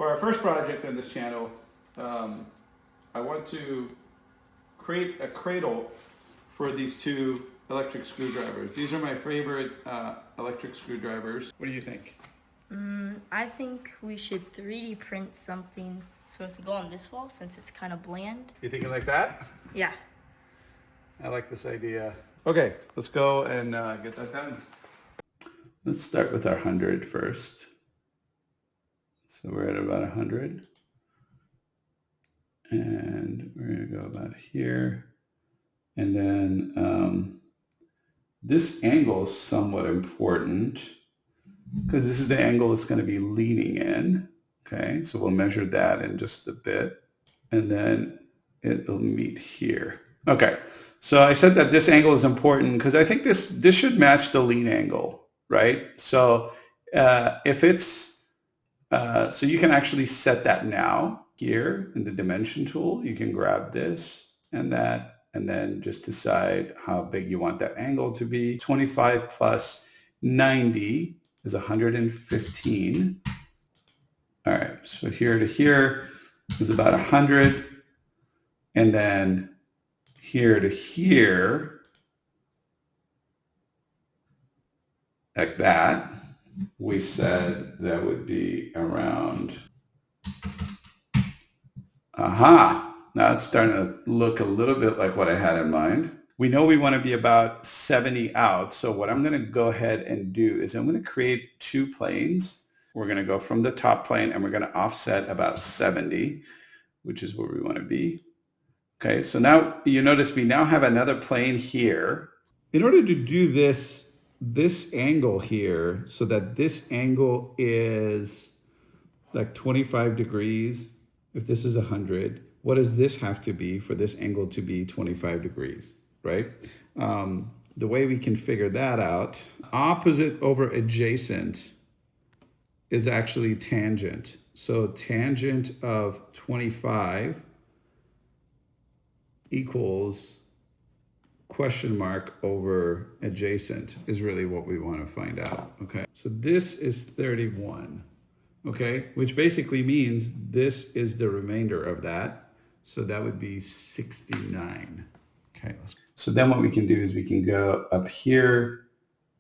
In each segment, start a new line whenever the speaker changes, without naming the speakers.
For our first project on this channel, I want to create a cradle for these two electric screwdrivers. These are my favorite electric screwdrivers. What do you think?
I think we should 3D print something so it could go on this wall since it's kind of bland.
You thinking like that?
Yeah.
I like this idea. Okay, let's go and get that done. Let's start with our 100 first. So we're at about 100. And we're going to go about here. And then this angle is somewhat important because this is the angle it's going to be leaning in. Okay, so we'll measure that in just a bit. And then it'll meet here. Okay, so I said that this angle is important because I think this should match the lean angle, right? So if it's, so you can actually set that now here in the dimension tool. You can grab this and that, and then just decide how big you want that angle to be. 25 plus 90 is 115. All right, so here to here is about 100. And then here to here, like that, we said that would be around, now it's starting to look a little bit like what I had in mind. We know we want to be about 70 out. So what I'm going to go ahead and do is I'm going to create two planes. We're going to go from the top plane and we're going to offset about 70, which is where we want to be. Okay, so now you notice we now have another plane here. In order to do this angle here, so that this angle is like 25 degrees, if this is 100, what does this have to be for this angle to be 25 degrees, right? The way we can figure that out, opposite over adjacent is actually tangent. So tangent of 25 equals question mark over adjacent is really what we want to find out, okay? So this is 31, okay? Which basically means this is the remainder of that. So that would be 69. Okay, so then what we can do is we can go up here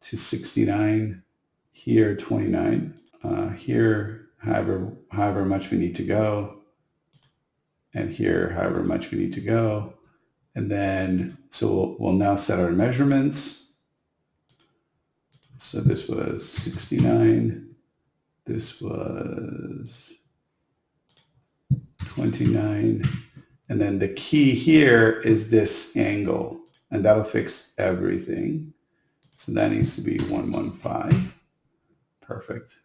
to 69, here 29, here however much we need to go, and here however much we need to go. And then, so we'll now set our measurements. So this was 69, this was 29. And then the key here is this angle, and that'll fix everything. So that needs to be 115. Perfect.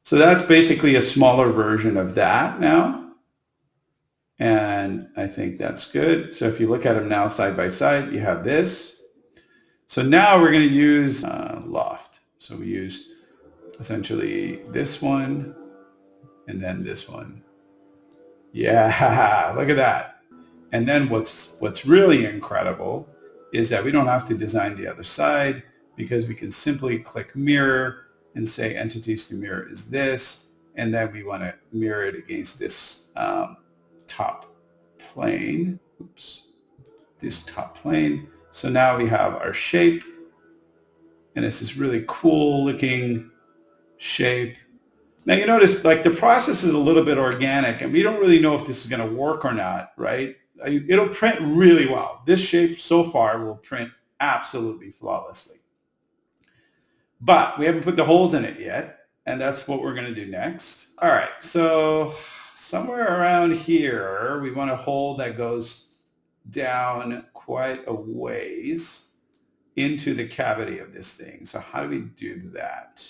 So that's basically a smaller version of that now. And I think that's good. So if you look at them now side by side, you have this. So now we're going to use loft. So we use essentially this one and then this one. Yeah, look at that. And then what's really incredible is that we don't have to design the other side because we can simply click mirror and say entities to mirror is this. And then we want to mirror it against this top plane. Oops, this top plane. So now we have our shape, and it's this really cool looking shape. Now you notice like the process is a little bit organic, and we don't really know if this is going to work or not, right? It'll print really well. This shape so far will print absolutely flawlessly. But we haven't put the holes in it yet, and that's what we're going to do next. All right, so somewhere around here, we want a hole that goes down quite a ways into the cavity of this thing. So how do we do that?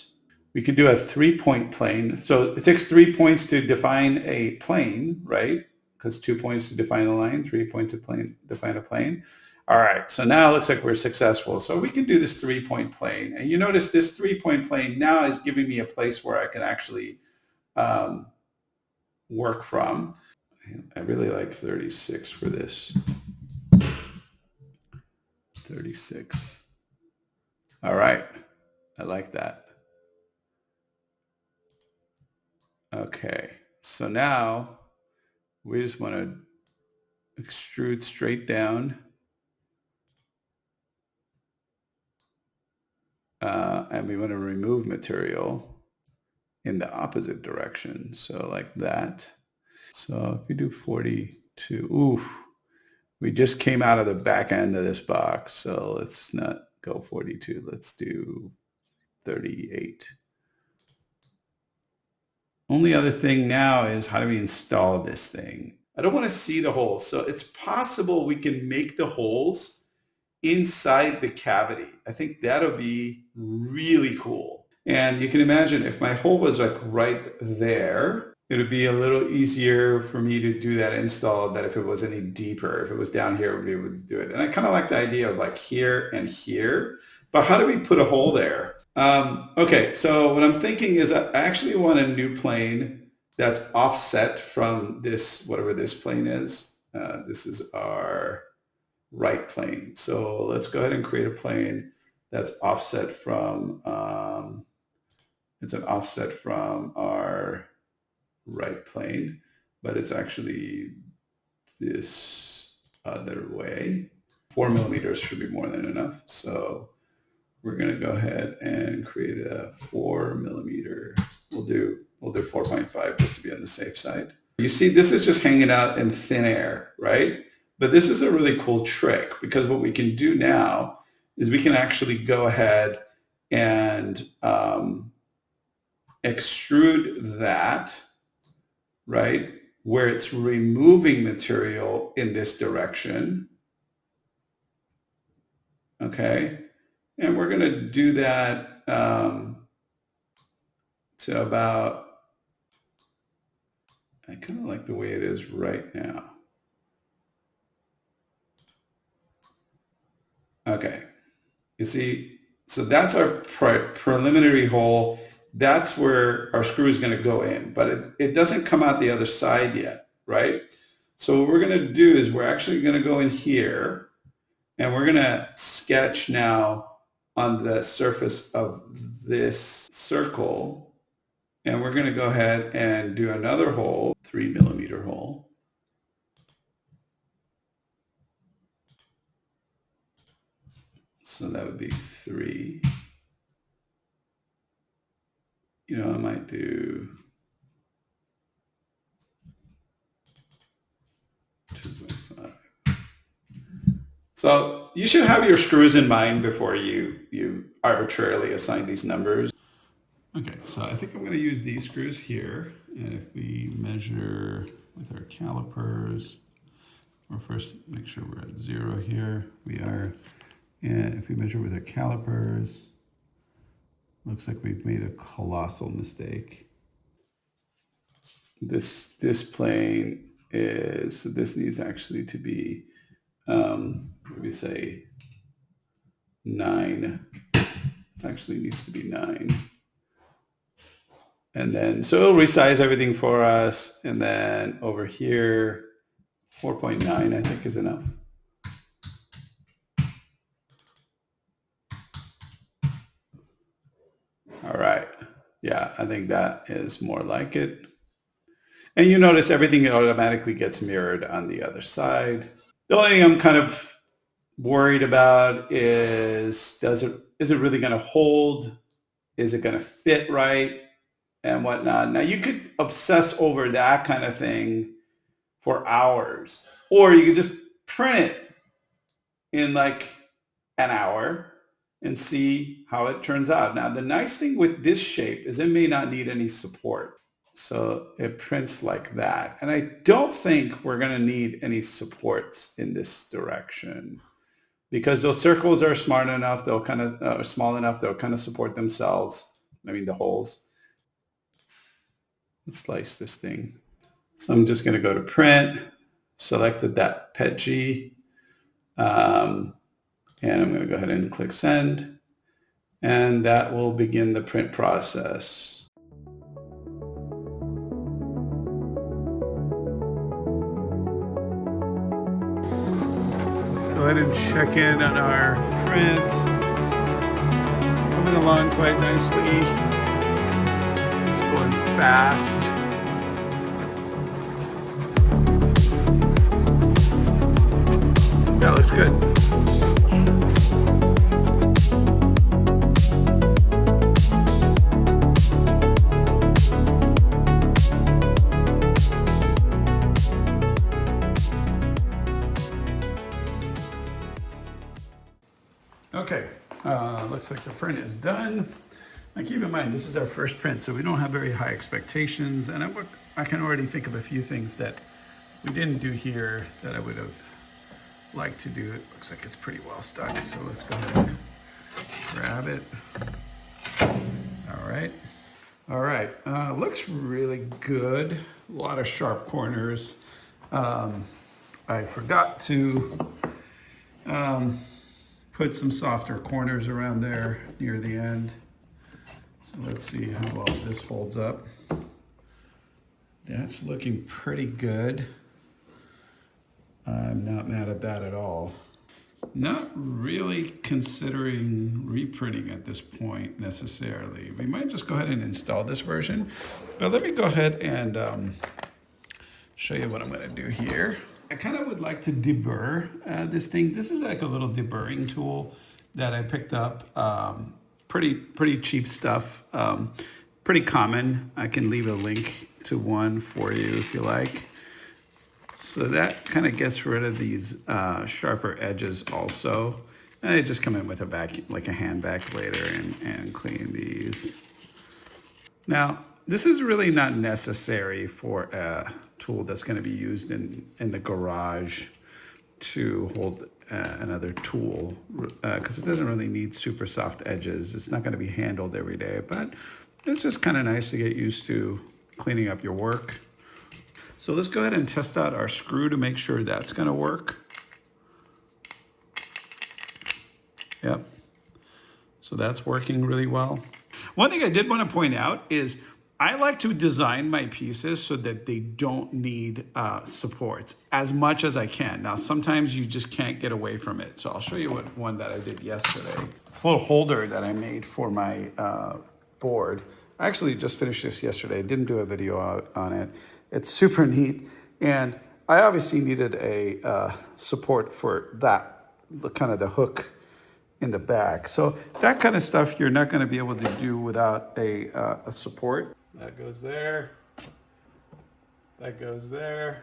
We could do a 3-point plane. So it takes 3 points to define a plane, right? Because 2 points to define a line, 3 points to define a plane. All right, so now it looks like we're successful. So we can do this 3-point plane. And you notice this 3-point plane now is giving me a place where I can actually work from. I really like 36 for this. 36. All right, I like that. Okay, So now we just want to extrude straight down. And we want to remove material in the opposite direction. So like that. So if we do 42, oof, we just came out of the back end of this box. So let's not go 42. Let's do 38. Only other thing now is how do we install this thing? I don't want to see the holes. So it's possible we can make the holes inside the cavity. I think that'll be really cool. And you can imagine if my hole was like right there, it would be a little easier for me to do that install than if it was any deeper. If it was down here, I would be able to do it. And I kind of like the idea of like here and here. But how do we put a hole there? Okay, so what I'm thinking is I actually want a new plane that's offset from this, whatever this plane is. This is our right plane. So let's go ahead and create a plane that's offset from, it's an offset from our right plane, but it's actually this other way. 4 millimeters should be more than enough. So we're going to go ahead and create a 4 millimeter. We'll do 4.5 just to be on the safe side. You see, this is just hanging out in thin air, right? But this is a really cool trick because what we can do now is we can actually go ahead and extrude that, right, where it's removing material in this direction. Okay. And we're going to do that to about, I kind of like the way it is right now. Okay. You see, so that's our preliminary hole. That's where our screw is going to go in, but it doesn't come out the other side yet, right? So what we're going to do is we're actually going to go in here and we're going to sketch now on the surface of this circle. And we're going to go ahead and do another hole, 3 millimeter hole. So that would be 3. You know, I might do 2.5. So you should have your screws in mind before you arbitrarily assign these numbers. Okay, so I think I'm going to use these screws here. And if we measure with our calipers, or first make sure we're at 0 here, we are. And if we measure with our calipers, looks like we've made a colossal mistake. This plane is, so this needs actually to be, maybe say 9. It actually needs to be 9. And then, so it'll resize everything for us. And then over here, 4.9 I think is enough. All right. Yeah, I think that is more like it. And you notice everything automatically gets mirrored on the other side. The only thing I'm kind of worried about is, is it really going to hold? Is it going to fit right? And whatnot. Now you could obsess over that kind of thing for hours, or you could just print it in like an hour and see how it turns out. Now, the nice thing with this shape is it may not need any support. So it prints like that. And I don't think we're going to need any supports in this direction because those circles are smart enough. They'll kind of small enough. They'll kind of support themselves. I mean, the holes. Let's slice this thing. So I'm just going to go to print, select that PETG, and I'm going to go ahead and click send, and that will begin the print process. Let's go ahead and check in on our print. It's coming along quite nicely. It's going fast. good. Okay, looks like the print is done. Now keep in mind, this is our first print, so we don't have very high expectations, and I can already think of a few things that we didn't do here that I would have liked to do. It looks like it's pretty well stuck, so let's go ahead and grab it. All right, looks really good. A lot of sharp corners. I forgot to put some softer corners around there near the end. So let's see how well this holds up. That's looking pretty good. I'm not mad at that at all. Not really considering reprinting at this point necessarily. We might just go ahead and install this version, but let me go ahead and show you what I'm gonna do here. I kind of would like to deburr this thing. This is like a little deburring tool that I picked up. Pretty cheap stuff, pretty common. I can leave a link to one for you if you like. So that kind of gets rid of these sharper edges also. And I just come in with like a hand vac later and clean these. Now, this is really not necessary for a tool that's going to be used in the garage to hold another tool, because it doesn't really need super soft edges. It's not going to be handled every day, but it's just kind of nice to get used to cleaning up your work. So let's go ahead and test out our screw to make sure that's going to work. Yep. So that's working really well. One thing I did want to point out is I like to design my pieces so that they don't need supports as much as I can. Now, sometimes you just can't get away from it. So I'll show you one that I did yesterday. It's a little holder that I made for my board. I actually just finished this yesterday. I didn't do a video on it. It's super neat. And I obviously needed a support for that, kind of the hook in the back. So that kind of stuff you're not going to be able to do without a support. That goes there. That goes there.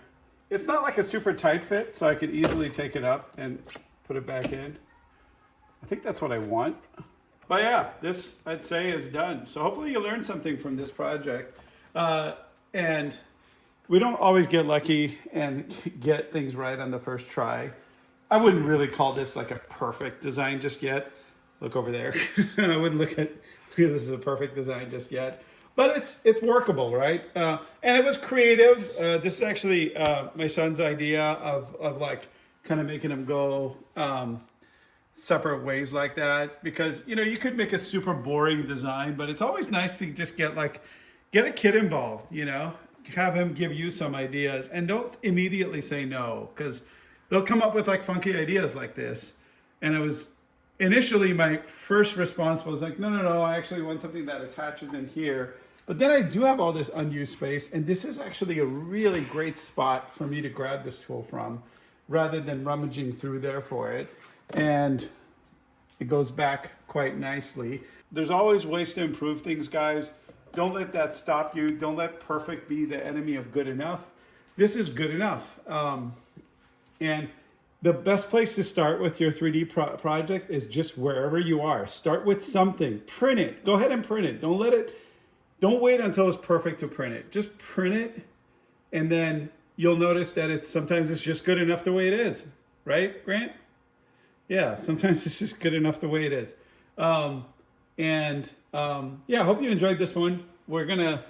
It's not like a super tight fit, so I could easily take it up and put it back in. I think that's what I want. But yeah, this I'd say is done. So hopefully you learned something from this project. And we don't always get lucky and get things right on the first try. I wouldn't really call this like a perfect design just yet. Look over there. I wouldn't look at this as a perfect design just yet. But it's workable, right? And it was creative. This is actually my son's idea of like kind of making him go separate ways like that. Because, you know, you could make a super boring design, but it's always nice to just get a kid involved, you know? Have him give you some ideas. And don't immediately say no, because they'll come up with like funky ideas like this. And it was initially my first response was like, no, I actually want something that attaches in here. But then I do have all this unused space, and this is actually a really great spot for me to grab this tool from rather than rummaging through there for it. And it goes back quite nicely. There's always ways to improve things, guys. Don't let that stop you. Don't let perfect be the enemy of good enough. This is good enough. And the best place to start with your 3D project is just wherever you are. Start with something. Print it. Go ahead and print it. Don't wait until it's perfect to print it. Just print it, and then you'll notice that sometimes it's just good enough the way it is. Right, Grant? Yeah, sometimes it's just good enough the way it is. Yeah, I hope you enjoyed this one. We're gonna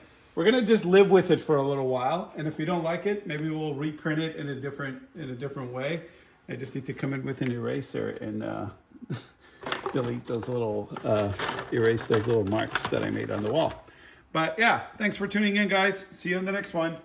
just live with it for a little while, and if we don't like it, maybe we'll reprint it in a different way. I just need to come in with an eraser and delete those little erase those little marks that I made on the wall. But yeah, thanks for tuning in, guys. See you in the next one.